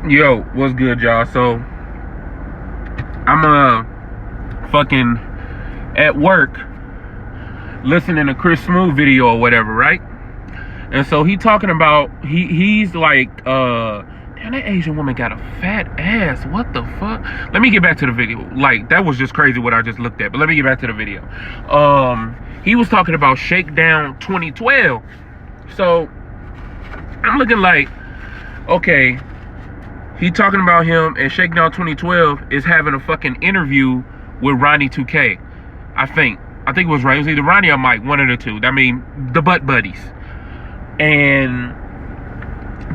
Yo, what's good, y'all? So, I'm fucking at work listening to Chris Smooth video or whatever, right? And so he talking about he's like damn, that Asian woman got a fat ass. What the fuck? Let me get back to the video. Like, that was just crazy what I just looked at. But let me get back to the video. He was talking about Shakedown 2012. So I'm looking like, okay, he talking about him, and Shakedown 2012 is having a fucking interview with Ronnie 2K. I think it was right. It was either Ronnie or Mike, one of the two. I mean, the butt buddies. And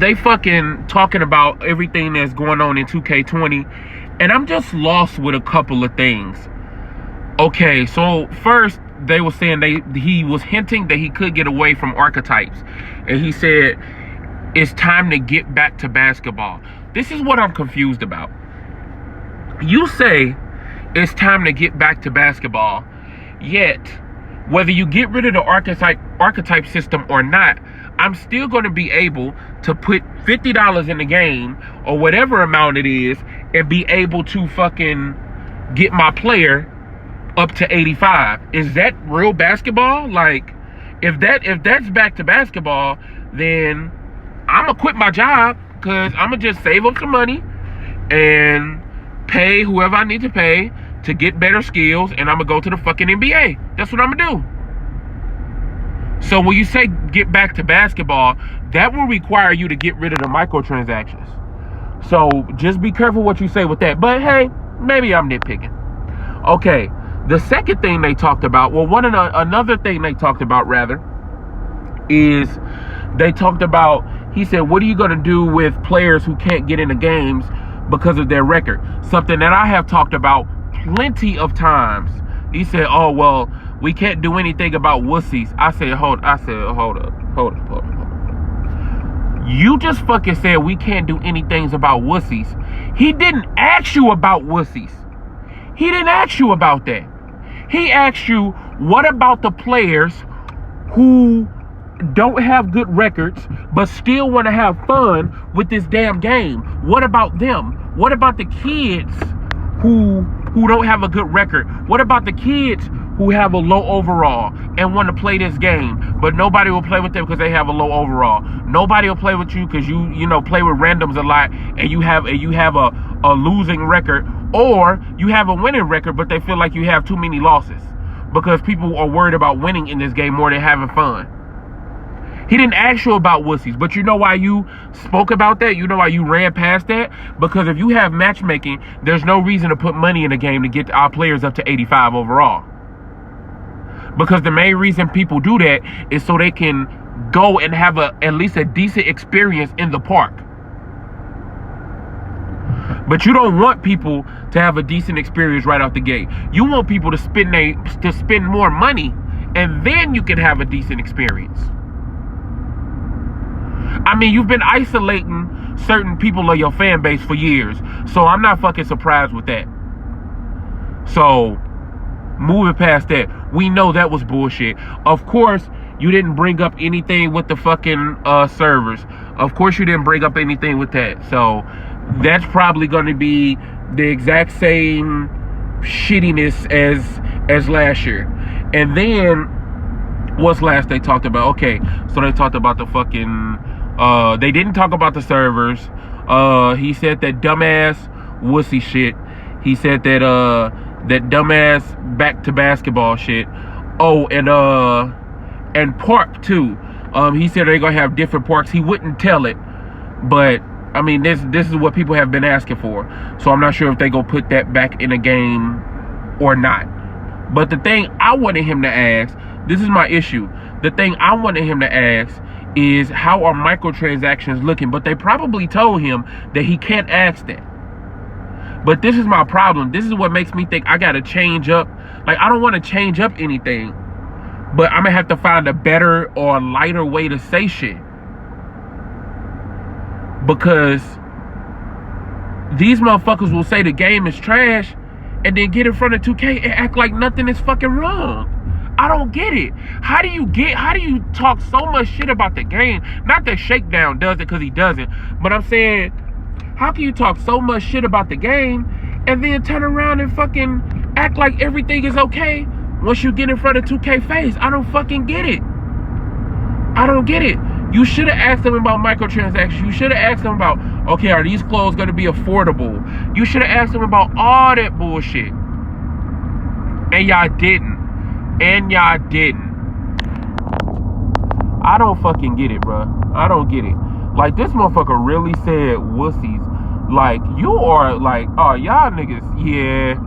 they fucking talking about everything that's going on in 2K20. And I'm just lost with a couple of things. Okay, so first, they were saying he was hinting that he could get away from archetypes. And he said, it's time to get back to basketball. This is what I'm confused about. You say it's time to get back to basketball, yet whether you get rid of the archetype system or not, I'm still going to be able to put $50 in the game or whatever amount it is and be able to fucking get my player up to 85. Is that real basketball? Like, if that's back to basketball, then I'm gonna quit my job, because I'm gonna just save up some money and pay whoever I need to pay to get better skills, and I'm gonna go to the fucking NBA. That's what I'm gonna do. So when you say get back to basketball, that will require you to get rid of the microtransactions. So just be careful what you say with that. But hey, maybe I'm nitpicking. Okay, the second thing they talked about, well, another thing they talked about rather, is they talked about, he said, what are you going to do with players who can't get into games because of their record? Something that I have talked about plenty of times. He said, oh, well, we can't do anything about wussies. I said, hold up. You just fucking said we can't do anything about wussies. He didn't ask you about wussies. He didn't ask you about that. He asked you, what about the players who don't have good records but still want to have fun with this damn game? What about them? What about the kids who don't have a good record? What about the kids who have a low overall and want to play this game, but nobody will play with them because they have a low overall? Nobody will play with you because you play with randoms a lot, and you have a losing record, or you have a winning record but they feel like you have too many losses because people are worried about winning in this game more than having fun. He didn't ask you about wussies, but you know why you spoke about that? You know why you ran past that? Because if you have matchmaking, there's no reason to put money in the game to get our players up to 85 overall. Because the main reason people do that is so they can go and have at least a decent experience in the park. But you don't want people to have a decent experience right out the gate. You want people to spend more money, and then you can have a decent experience. I mean, you've been isolating certain people of your fan base for years, so I'm not fucking surprised with that. So, moving past that, we know that was bullshit. Of course, you didn't bring up anything with the fucking servers. Of course, you didn't bring up anything with that. So, that's probably going to be the exact same shittiness as last year. And then, what's last they talked about? Okay, so they talked about the fucking... they didn't talk about the servers. He said that dumbass wussy shit. He said that that dumbass back to basketball shit. Oh, and park too. He said they're gonna have different parks. He wouldn't tell it, but I mean, this is what people have been asking for. So I'm not sure if they gonna put that back in a game or not. But the thing I wanted him to ask, this is my issue. The thing I wanted him to ask is, how are microtransactions looking? But they probably told him that he can't ask that. But this is my problem. This is what makes me think I gotta change up. Like, I don't want to change up anything, but I'm gonna have to find a better or lighter way to say shit. Because these motherfuckers will say the game is trash and then get in front of 2K and act like nothing is fucking wrong. I don't get it. How do you talk so much shit about the game? Not that Shakedown does it, because he doesn't. But I'm saying, How can you talk so much shit about the game and then turn around and fucking act like everything is okay once you get in front of 2K face? I don't fucking get it. I don't get it. You should have asked them about microtransactions. You should have asked them about, okay, are these clothes going to be affordable? You should have asked them about all that bullshit. And y'all didn't. I don't fucking get it, bro. I don't get it. Like, this motherfucker really said wussies. Like, you are like, oh, y'all niggas, yeah.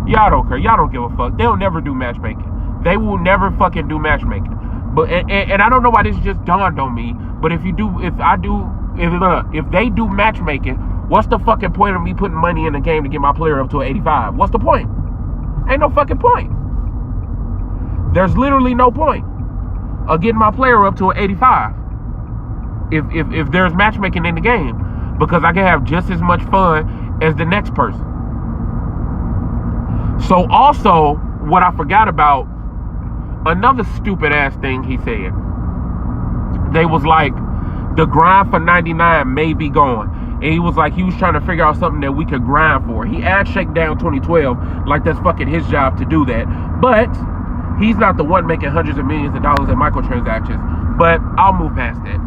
Y'all don't care. Y'all don't give a fuck. They'll never do matchmaking. They will never fucking do matchmaking. But and I don't know why this just dawned on me. But if they do matchmaking, what's the fucking point of me putting money in the game to get my player up to an 85? What's the point? Ain't no fucking point. There's literally no point of getting my player up to an 85 if there's matchmaking in the game, because I can have just as much fun as the next person. So also, what I forgot about, another stupid ass thing he said. They was like, the grind for 99 may be gone. And he was like, he was trying to figure out something that we could grind for. He asked Shakedown 2012 like that's fucking his job to do that. But he's not the one making hundreds of millions of dollars in microtransactions. But I'll move past that.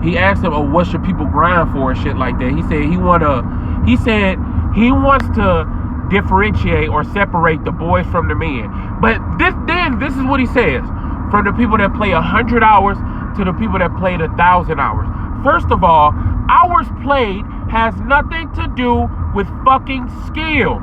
He asked him, oh, what should people grind for and shit like that. He said he wants to differentiate or separate the boys from the men. But this is what he says. From the people that play 100 hours to the people that played 1,000 hours. First of all, hours played has nothing to do with fucking skill.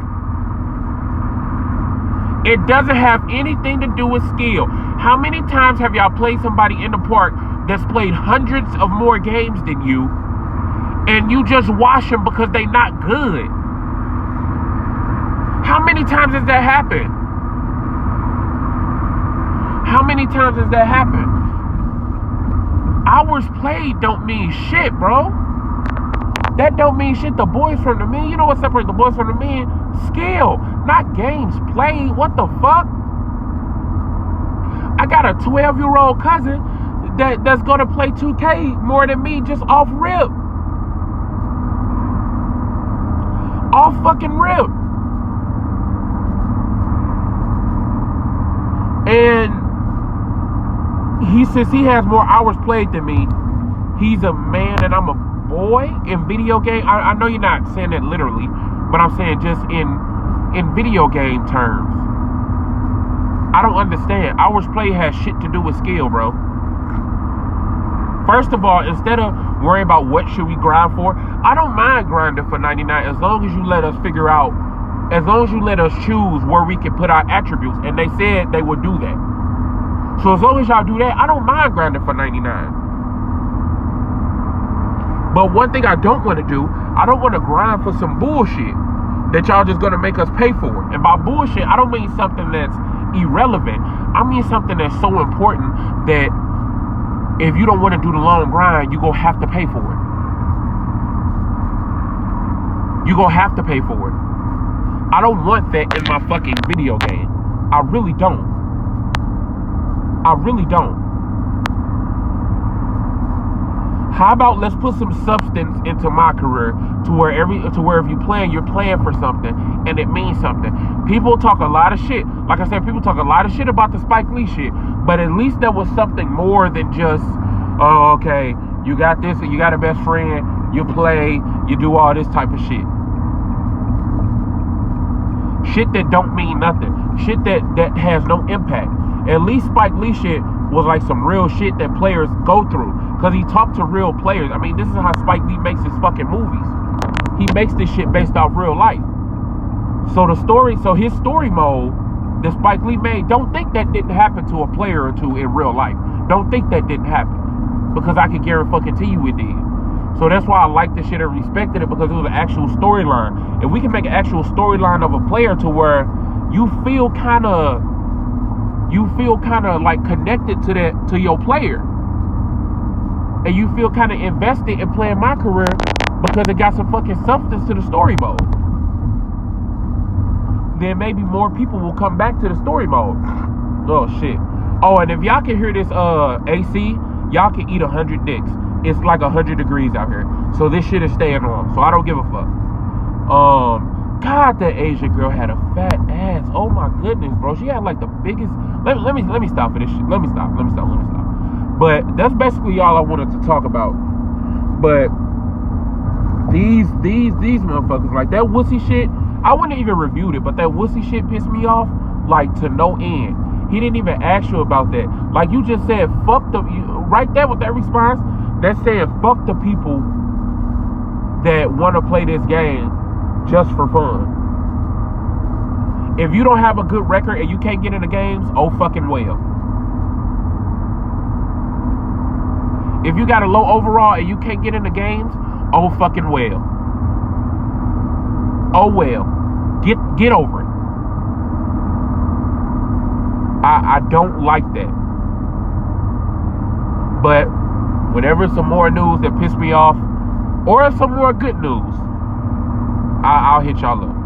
It doesn't have anything to do with skill. How many times have y'all played somebody in the park that's played hundreds of more games than you, and you just wash them because they not good? How many times has that happened? How many times has that happened? Hours played don't mean shit, bro. That don't mean shit. The boys from the men, you know what separates the boys from the men? Skill, not games played. What the fuck? I got a 12-year-old cousin that's gonna play 2K more than me just off rip. Off fucking rip. And he says he has more hours played than me. He's a man and I'm a boy in video game. I know you're not saying that literally, but I'm saying just in video game terms. I don't understand. Hours played has shit to do with skill, bro. First of all, instead of worrying about what should we grind for, I don't mind grinding for 99 as long as you let us figure out, as long as you let us choose where we can put our attributes. And they said they would do that. So as long as y'all do that, I don't mind grinding for 99. But one thing I don't want to do, I don't want to grind for some bullshit that y'all just going to make us pay for. And by bullshit, I don't mean something that's irrelevant. I mean something that's so important that if you don't want to do the long grind, you're going to have to pay for it. You're going to have to pay for it. I don't want that in my fucking video game. I really don't. I really don't. How about let's put some substance into my career to where if you're playing for something and it means something. People talk a lot of shit. Like I said, people talk a lot of shit about the Spike Lee shit, but at least there was something more than just, oh, okay, you got this, you got a best friend, you play, you do all this type of shit. Shit that don't mean nothing. Shit that has no impact. At least Spike Lee shit was like some real shit that players go through. Because he talked to real players. I mean, this is how Spike Lee makes his fucking movies. He makes this shit based off real life. So his story mode that Spike Lee made, don't think that didn't happen to a player or two in real life. Don't think that didn't happen. Because I can guarantee you it did. So that's why I like this shit and respected it, because it was an actual storyline. If we can make an actual storyline of a player to where you feel kind of like connected to your player, and you feel kind of invested in playing my career because it got some fucking substance to the story mode, then maybe more people will come back to the story mode. Oh shit. Oh, and if y'all can hear this AC, y'all can eat 100 dicks. it's like 100 degrees out here. So this shit is staying on. So I don't give a fuck. God, that Asian girl had a fat ass. Oh my goodness, bro. She had like the biggest. Let me stop for this shit. Let me stop. But that's basically all I wanted to talk about. But these motherfuckers, like that wussy shit. I wouldn't even reviewed it, but that wussy shit pissed me off like to no end. He didn't even ask you about that. Like you just said, fuck the right there with that response. That's saying fuck the people that want to play this game just for fun. If you don't have a good record and you can't get in the games, oh fucking well. If you got a low overall and you can't get in the games, oh fucking well. Oh well. Get over it. I don't like that. But whenever some more news that piss me off, or some more good news, I'll hit y'all up.